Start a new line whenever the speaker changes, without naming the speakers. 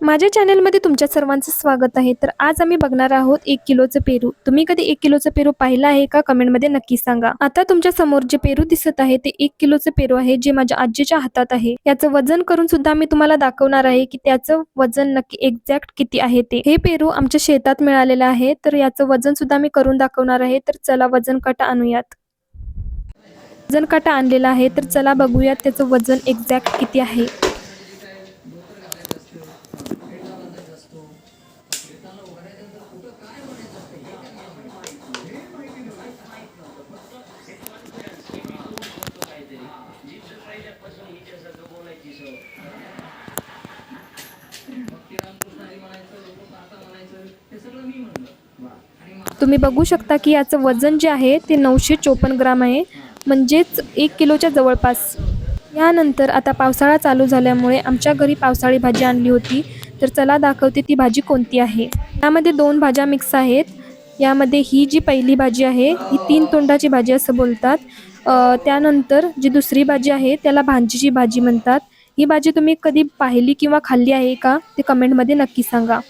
माझ्या चॅनलमध्ये तुमच्या सर्वांचं स्वागत आहे. तर आज आम्ही बघणार आहोत 1 किलोचं पेरू. तुम्ही कधी 1 किलोचं पेरू पाहिलं आहे का? कमेंटमध्ये नक्की सांगा. आता तुमच्या समोर जे पेरू दिसत आहे ते 1 किलोचं पेरू आहे, जे माझ्या आजीच्या हातात आहे. याचं वजन करून सुद्धा मी तुम्हाला दाखवणार आहे की त्याचं वजन नक्की एक्झॅक्ट किती आहे ते. हे पेरू आमच्या शेतात मिळालेलं आहे, तर याचं वजन सुद्धा मी करून दाखवणार आहे. तर चला वजन काटा आणूयात. वजन काटा आणलेला आहे, तर चला बघूयात त्याचं वजन एक्झॅक्ट किती आहे. तुम्ही बघू शकता की याचं वजन जे आहे ते 954 ग्राम आहे, म्हणजेच 1 किलोच्या जवळपास. यानंतर आता पावसाळा चालू झाल्यामुळे आमच्या घरी पावसाळी भाजी आणली होती. तर चला दाखवते ती भाजी कोणती आहे. यामध्ये 2 भाज्या मिक्स आहेत. यामध्ये ही जी पहिली भाजी आहे ही 3 तोंडाची भाजी असं बोलतात. त्यानंतर जी दुसरी भाजी आहे त्याला भांजीची भाजी म्हणतात. ही भाजी तुम्ही कधी पाहिली किंवा खाल्ली आहे का? ते कमेंटमध्ये नक्की सांगा.